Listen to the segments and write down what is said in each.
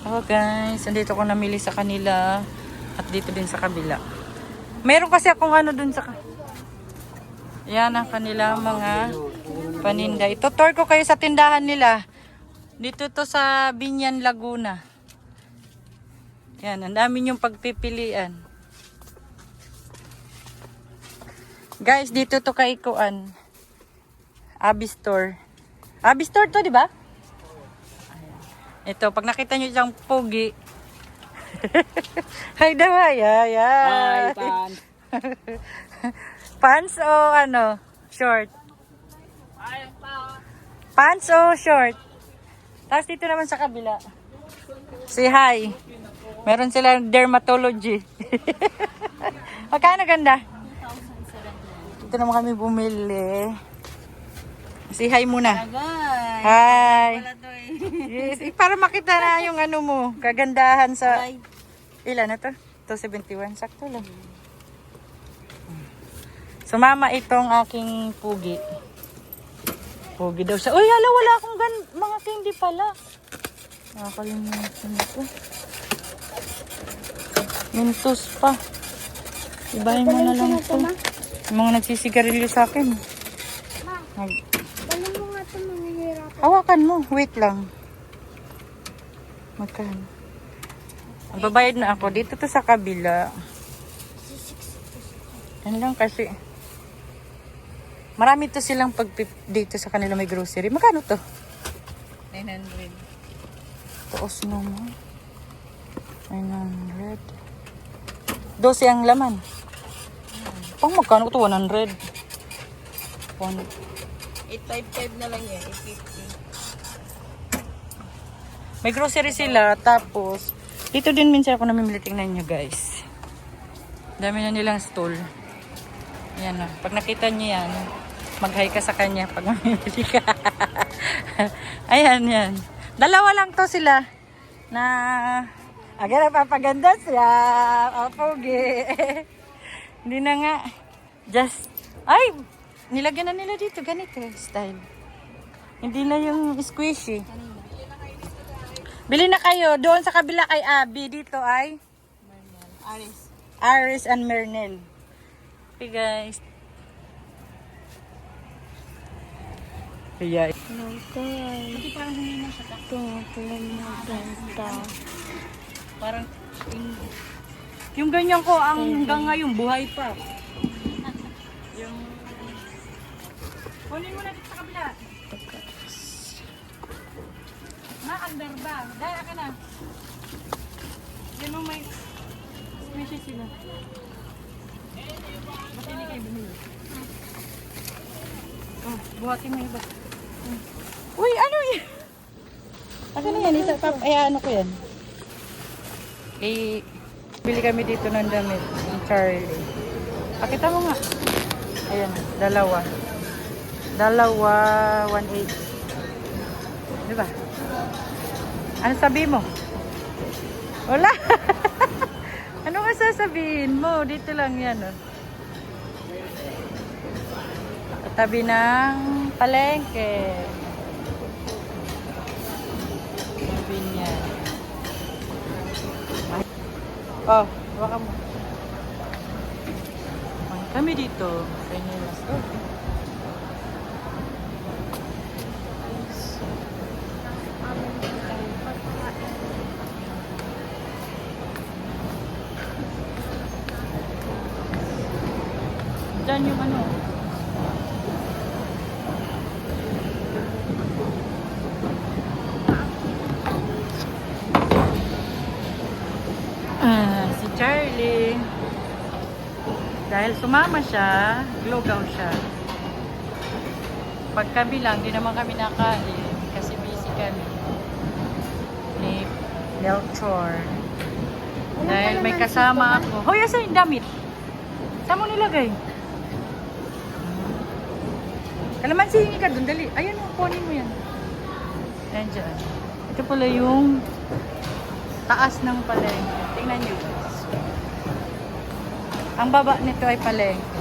Oh guys, andito ko namili sa kanila at dito din sa kabila. Meron kasi akong ano dun sa... Yan ang kanilang mga paninda. Ito tour ko kayo sa tindahan nila. Dito to sa Binyan, Laguna. Yan, ang dami yung pagpipilian. Guys, dito to kay Kuan. Abi Store. Abi Store to, di ba? Ito, pag nakita nyo siyang pogi. Hi daw, hi. Hi, pants. Pants o ano? Short? Pants o short? Tapos dito naman sa kabila. Say hi. Meron silang dermatology. Magkano ganda? Dito naman kami bumili. Say hi muna. Hi. Yes, para makita na yung ano mo, kagandahan sa... Ilan na to? 271. Sakto lang. Sumama itong aking pugi. Pugi daw siya. Uy, hala, wala akong mga candy pala. Nakakalimutan ito. Mintos pa. Ibahin mo na lang ito. Yung mga nagsisigarilyo sa akin. Dali mo nga ito, mahihirap. Hawakan mo. Wait lang. Magkano? Babayad na ako. Dito to sa kabila. Yan lang kasi. Marami to silang dito sa kanila may grocery. Magkano to? 900. Taos naman. 900. 12 ang laman. Pang magkano to? 100. 855 na lang yan. 850. May grocery sila. Tapos, dito din minsan ako namimili. Tingnan nyo guys. Dami na nilang stall. Yan o. Pag nakita nyo yan, mag-hi ka sa kanya pag mamimili ka. Ayan, yan. Dalawa lang to sila. Na, aga napapaganda siya. O, pogi. Hindi na nga. Just, ay, nilagyan na nila dito. Ganito style. Hindi na yung squishy. Bili na kayo. Doon sa kabila kay Abby. Dito ay Aris and Mernel. Okay guys. Kaya. Okay. Ito, tulang maganda. Parang yung ganyan ko hanggang ngayon buhay pa. Yung kunin mo na dito sa kabila. Under ba? Daya ka na. Yan mo may squishy sila. Ba't hindi kayo bumili? Oh, buhatin mo iba. Uy, ano yan? Ano na yan? Ano ko yan? Bili kami dito ng damit. Ng Charlie. Pakita mo nga. Ayan, dalawa. Dalawa, 180. Diba? Ano sabi mo? Wala. Ano nga sasabihin mo? Dito lang yan. Oh. Katabi ng palengke. Sabi niya. Oh, baka mo. Kami dito. Kanilas. Oh. Diyan yung ano. Si Charlie. Dahil sumama siya, glogaw siya. Pag kami lang, di naman kami nakain. Kasi busy kami. Ni Melchor. Dahil may kasama ako. Hoy, asa yung damit? Saan mo nilagay? Kalamansi, hingi ka dun. Dali. Ayan mo, kunin mo yan. Ayan dyan. Ito pala yung taas ng palengke. Tingnan nyo. Ang baba nito ay palengke.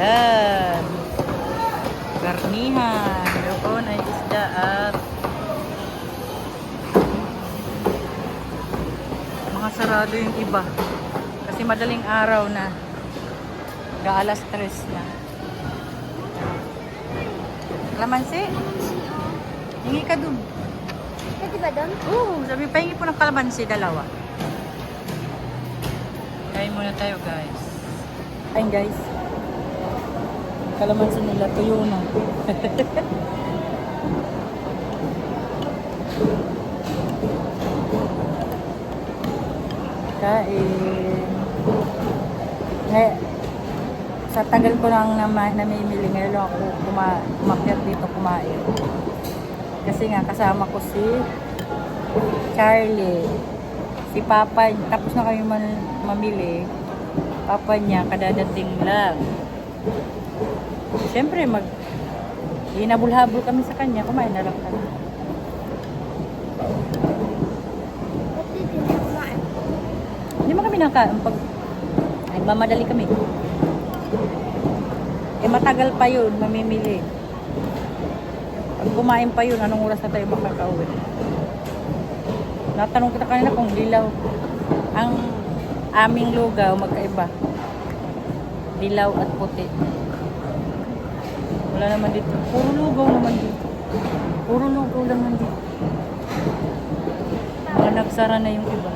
Ayan. Garnihan. Doon ay isda at sarado yung iba. Kasi madaling araw na. Alas 3 na. Kalamansi? Hingi ka dun. Pwede ba doon? Oo, sabi pahingi po ng kalamansi, dalawa. Kain muna tayo, guys. Kain, guys. Kalamansi nila, tuyo na. Kain. Ngayon, sa tagal ko lang namimili, ngayon lang ako umakyat dito kumain. Kasi nga, kasama ko si Charlie. Si Papa, tapos na kami mamili. Papa niya, kadadating lang. Siyempre, hinabol-habol kami sa kanya. Kumain na lang kami. Ba't dito hindi kumain? Hindi mo kami nakain pag nagmamadali kami. Matagal pa yun, mamimili. Pag kumain pa yun, anong oras na tayo makakauwi? Natanong kita kanina kung dilaw. Ang aming lugaw, magkaiba. Dilaw at puti. Wala naman dito. Puro lugaw naman dito. Puro lugaw lang naman dito. Mga nagsara na yung iba.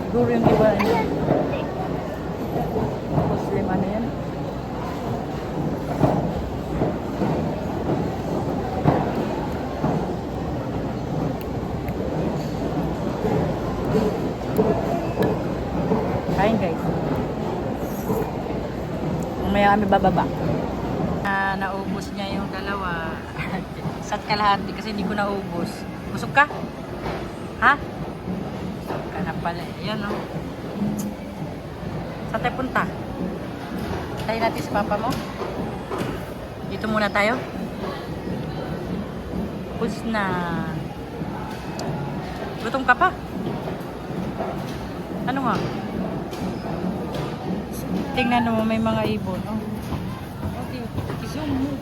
Siguro yung iba. Muslim ano yan? Kain guys. Mamaya kami bababa. Naubos niya yung dalawa. Sat kalahati kasi hindi ko naubos. Busog ka? Ha? Busog ka na pala. Yan o. Saan tayo punta? Tayo natin si papa mo? Dito muna tayo? Pus na. Gutom ka pa? Ano nga? Tingnan mo, may mga ibon. Oh. Okay, i-zoom mo.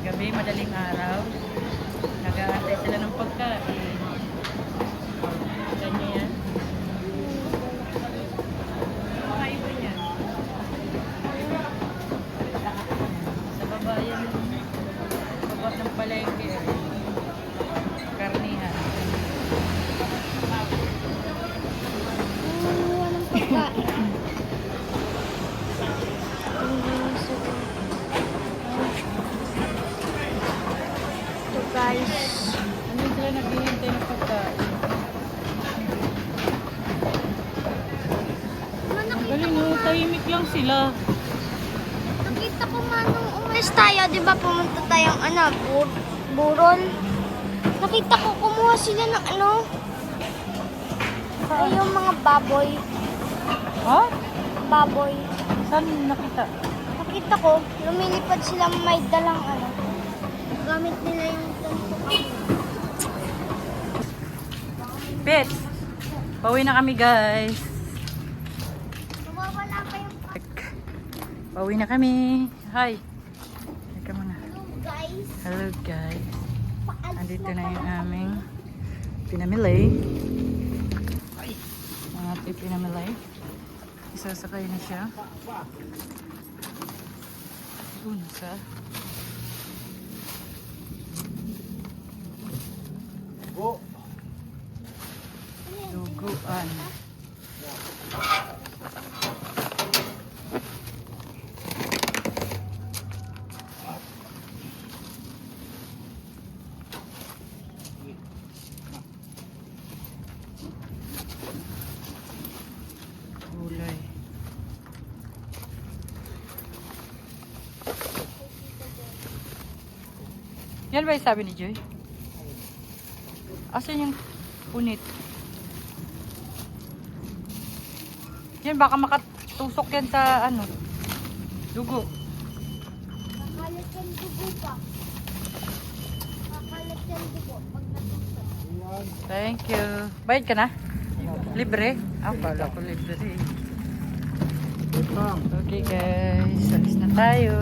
Gabi, madaling araw. Nag-aantay sila ng pagkain. Ganyan yan. Mga ibon yan. Sa baba yan. Sa baba ng palengke. Karnihan. Walang pagkain. Ito guys. Ano sila naghihintay ng pagkain? Ang galing, no? Tahimik lang sila. Nakita ko nga nung umalis tayo, di ba pumunta tayong burol. Nakita ko kumuha sila ng ay yung mga baboy. Ha? Baboy. Saan nakita? Nakita ko, lumilipad sila may dalang gamit nila yung ganito kami. Pets! Pauwi na kami, guys. Nawawala pa yung Pauwi na kami. Hi. Teka muna. guys. Hello, guys. Paalis Andito na na yung pala. aming pinamili. Ang ating pinamili. Isasakay na siya. Unsa. Duguan. Gulay. Yan ba yung sabi ni Joy? Asan yung punit? Yan, baka makatusok yan sa dugo. Kakalat yung dugo pa. Kakalat yung dugo pag natusok. Thank you. Bayad ka na? Libre? Kala ko libre. Okay guys, alis na tayo.